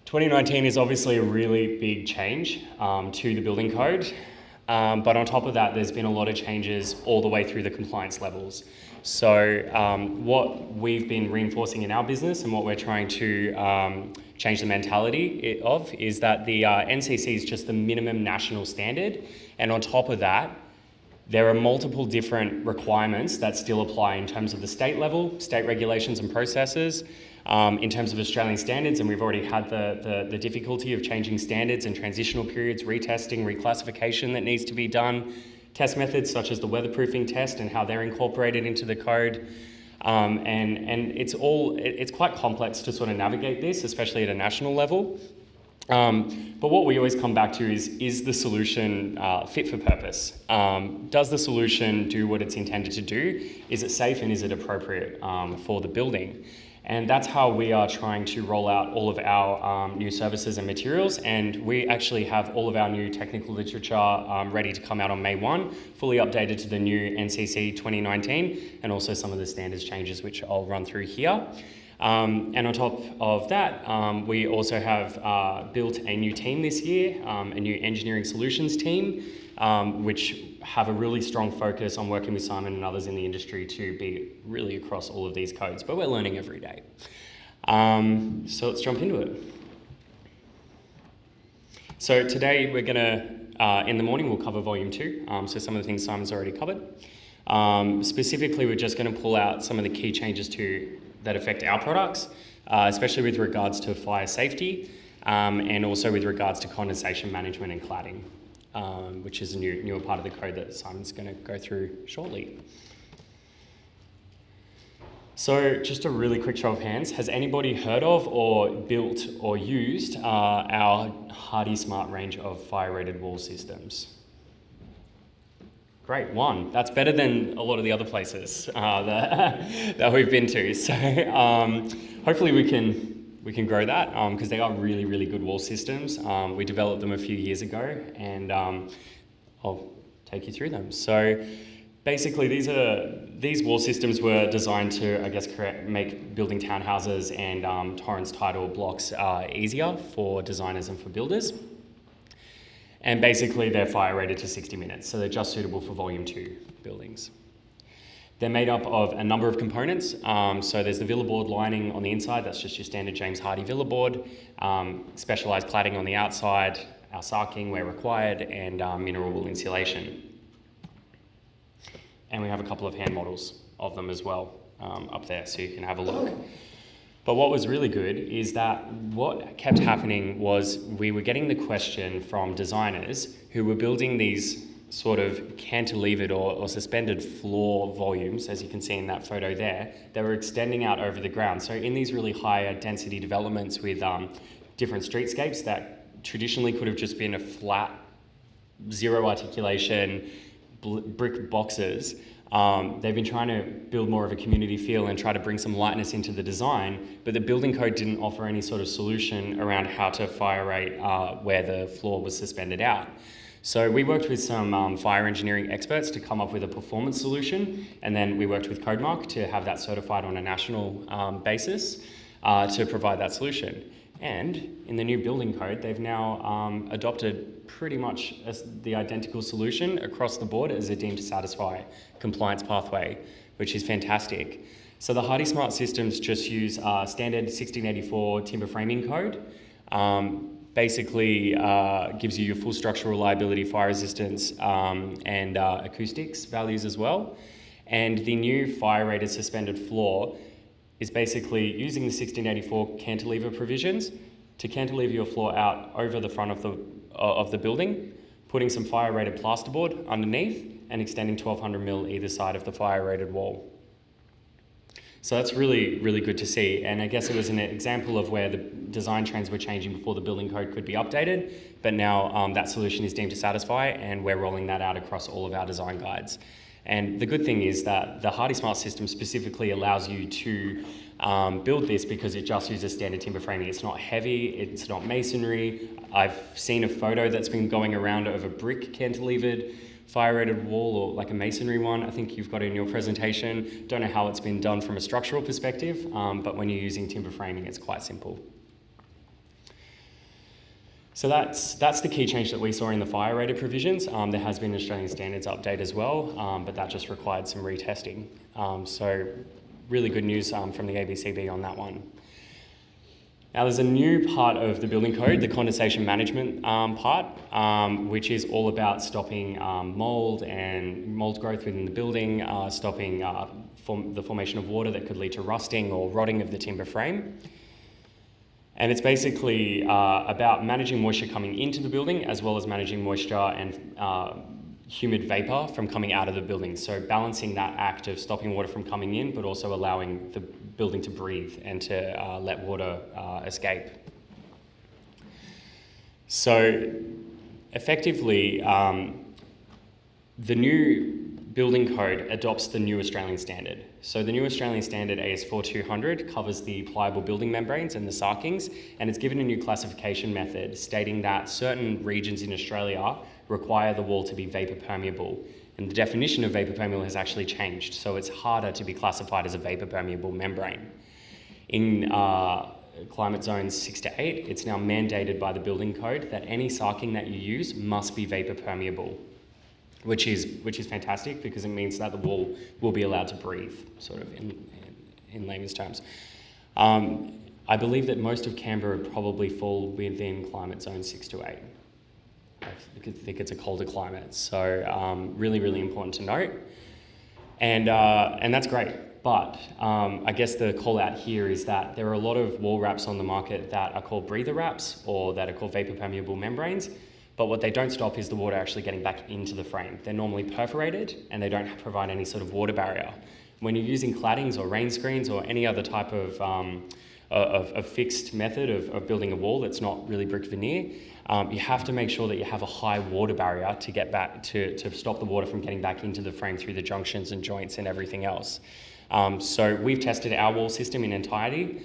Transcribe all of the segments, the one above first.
2019 is obviously a really big change to the building code, but on top of that, there's been a lot of changes all the way through the compliance levels. So what we've been reinforcing in our business and what we're trying to change the mentality of is that the NCC is just the minimum national standard, and on top of that, there are multiple different requirements that still apply in terms of the state level, state regulations and processes, in terms of Australian standards, and we've already had the difficulty of changing standards and transitional periods, retesting, reclassification that needs to be done, test methods such as the weatherproofing test and how they're incorporated into the code. And it's quite complex to sort of navigate this, especially at a national level. But what we always come back to is the solution fit for purpose? Does the solution do what it's intended to do? Is it safe and is it appropriate for the building? And that's how we are trying to roll out all of our new services and materials. And we actually have all of our new technical literature ready to come out on May 1, fully updated to the new NCC 2019, and also some of the standards changes, which I'll run through here. And on top of that, we also have built a new team this year, a new engineering solutions team, which have a really strong focus on working with Simon and others in the industry to be really across all of these codes, but we're learning every day. So let's jump into it. So today we're gonna, in the morning, we'll cover volume 2, so some of the things Simon's already covered. Specifically, we're just gonna pull out some of the key changes that affect our products, especially with regards to fire safety, and also with regards to condensation management and cladding, which is a newer part of the code that Simon's going to go through shortly. So just a really quick show of hands, has anybody heard of or built or used our Hardie Smart range of fire-rated wall systems? Great, one. That's better than a lot of the other places that we've been to. So hopefully we can grow that because they are really, really good wall systems. We developed them a few years ago, and I'll take you through them. So basically these wall systems were designed to, I guess, make building townhouses and Torrens title blocks easier for designers and for builders. And basically they're fire rated to 60 minutes, so they're just suitable for volume 2 buildings. They're made up of a number of components. So there's the villa board lining on the inside, that's just your standard James Hardie villa board, specialised cladding on the outside, our sarking where required, and mineral wool insulation. And we have a couple of hand models of them as well up there, so you can have a look. But what was really good is that what kept happening was we were getting the question from designers who were building these sort of cantilevered or suspended floor volumes, as you can see in that photo there, that were extending out over the ground. So in these really higher density developments with different streetscapes that traditionally could have just been a flat, zero articulation, brick boxes, they've been trying to build more of a community feel and try to bring some lightness into the design, but the building code didn't offer any sort of solution around how to fire rate where the floor was suspended out. So we worked with some fire engineering experts to come up with a performance solution, and then we worked with Codemark to have that certified on a national basis to provide that solution. And in the new building code, they've now adopted pretty much the identical solution across the board as a deemed to satisfy compliance pathway, which is fantastic. So the Hardie Smart systems just use standard 1684 timber framing code. Basically gives you your full structural reliability, fire resistance, and acoustics values as well. And the new fire-rated suspended floor is basically using the 1684 cantilever provisions to cantilever your floor out over the front of the building, putting some fire-rated plasterboard underneath, and extending 1200 mil either side of the fire-rated wall. So that's really, really good to see. And I guess it was an example of where the design trends were changing before the building code could be updated, but now that solution is deemed to satisfy, and we're rolling that out across all of our design guides. And the good thing is that the Hardie Smart system specifically allows you to build this because it just uses standard timber framing. It's not heavy, it's not masonry. I've seen a photo that's been going around of a brick cantilevered fire-rated wall, or like a masonry one. I think you've got it in your presentation. Don't know how it's been done from a structural perspective, but when you're using timber framing, it's quite simple. So that's the key change that we saw in the fire rated provisions. There has been an Australian standards update as well, but that just required some retesting. So really good news from the ABCB on that one. Now there's a new part of the building code, the condensation management part, which is all about stopping mold and mold growth within the building, stopping the formation of water that could lead to rusting or rotting of the timber frame. And it's basically about managing moisture coming into the building as well as managing moisture and humid vapor from coming out of the building. So balancing that act of stopping water from coming in, but also allowing the building to breathe and to let water escape. So effectively, the new building code adopts the new Australian standard. So the new Australian standard AS4200 covers the pliable building membranes and the sarkings, and it's given a new classification method stating that certain regions in Australia require the wall to be vapor permeable. And the definition of vapor permeable has actually changed, so it's harder to be classified as a vapor permeable membrane. In climate zones 6 to 8, it's now mandated by the building code that any sarking that you use must be vapor permeable, which is fantastic because it means that the wall will be allowed to breathe, sort of in layman's terms. I believe that most of Canberra would probably fall within climate zone 6 to 8. I think it's a colder climate, so really, really important to note. And that's great, but I guess the call out here is that there are a lot of wall wraps on the market that are called breather wraps or that are called vapor permeable membranes, but what they don't stop is the water actually getting back into the frame. They're normally perforated and they don't provide any sort of water barrier. When you're using claddings or rain screens or any other type of fixed method of building a wall that's not really brick veneer, you have to make sure that you have a high water barrier to get back to stop the water from getting back into the frame through the junctions and joints and everything else. So we've tested our wall system in entirety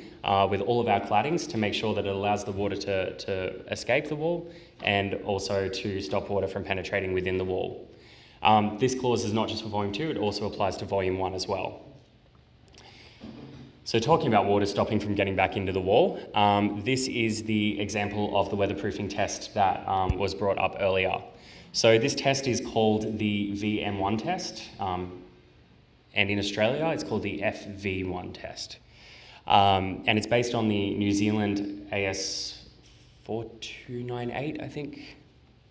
with all of our claddings to make sure that it allows the water to escape the wall and also to stop water from penetrating within the wall. This clause is not just for Volume 2, it also applies to Volume 1 as well. So talking about water stopping from getting back into the wall, this is the example of the weatherproofing test that was brought up earlier. So this test is called the VM1 test, and in Australia it's called the FV1 test. And it's based on the New Zealand AS4298, I think.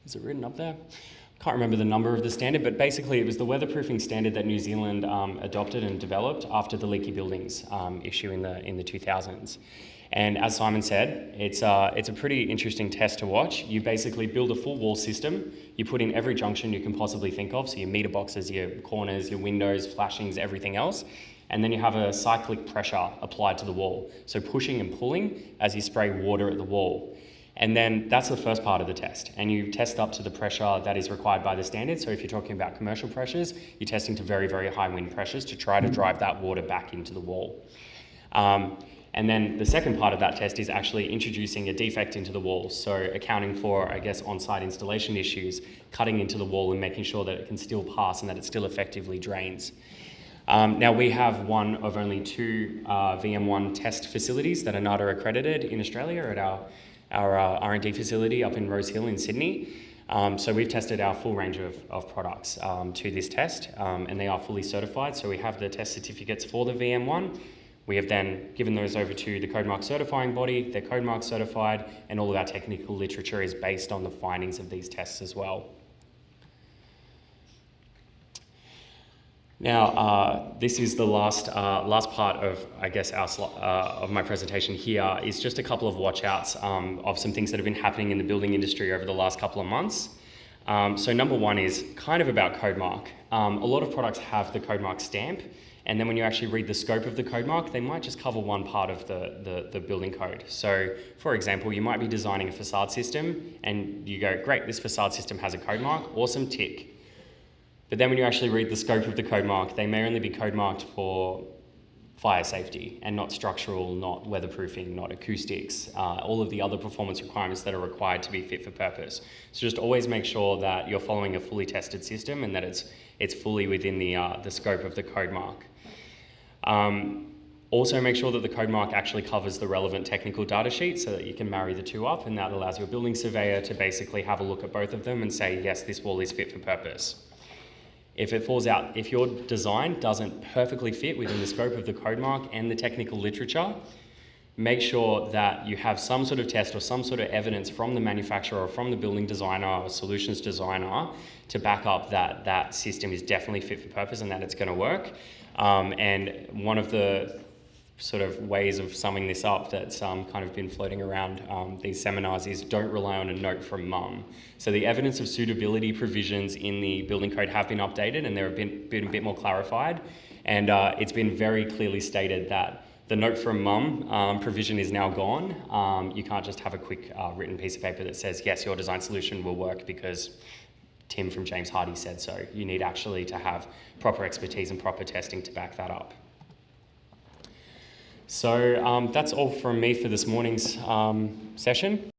Is it written up there? Can't remember the number of the standard, but basically it was the weatherproofing standard that New Zealand adopted and developed after the leaky buildings issue in the 2000s. And as Simon said, it's a pretty interesting test to watch. You basically build a full wall system. You put in every junction you can possibly think of, so your meter boxes, your corners, your windows, flashings, everything else. And then you have a cyclic pressure applied to the wall. So pushing and pulling as you spray water at the wall. And then that's the first part of the test. And you test up to the pressure that is required by the standard. So if you're talking about commercial pressures, you're testing to very, very high wind pressures to try to drive that water back into the wall. And then the second part of that test is actually introducing a defect into the wall. So accounting for, I guess, on-site installation issues, cutting into the wall and making sure that it can still pass and that it still effectively drains. Now we have one of only 2 VM1 test facilities that are NADA accredited in Australia at our R&D facility up in Rose Hill in Sydney. So we've tested our full range of products to this test, and they are fully certified. So we have the test certificates for the VM1. We have then given those over to the Codemark certifying body. They're Codemark certified, and all of our technical literature is based on the findings of these tests as well. Now, this is the last part of, I guess, of my presentation here, is just a couple of watch-outs of some things that have been happening in the building industry over the last couple of months. So number one is kind of about Codemark. A lot of products have the Codemark stamp, and then when you actually read the scope of the Codemark, they might just cover one part of the building code. So, for example, you might be designing a facade system, and you go, great, this facade system has a Codemark, awesome, tick. But then when you actually read the scope of the Codemark, they may only be Codemarked for fire safety and not structural, not weatherproofing, not acoustics, all of the other performance requirements that are required to be fit for purpose. So just always make sure that you're following a fully tested system and that it's fully within the scope of the Codemark. Also make sure that the code mark actually covers the relevant technical data sheet so that you can marry the two up, and that allows your building surveyor to basically have a look at both of them and say, yes, this wall is fit for purpose. If it falls out, if your design doesn't perfectly fit within the scope of the code mark and the technical literature, make sure that you have some sort of test or some sort of evidence from the manufacturer or from the building designer or solutions designer to back up that that system is definitely fit for purpose and that it's going to work. And one of the sort of ways of summing this up that's kind of been floating around these seminars is don't rely on a note from mum. So the evidence of suitability provisions in the building code have been updated and they've been a bit more clarified, and it's been very clearly stated that the note from mum provision is now gone. You can't just have a quick written piece of paper that says, yes, your design solution will work because Tim from James Hardie said so. You need actually to have proper expertise and proper testing to back that up. So that's all from me for this morning's session.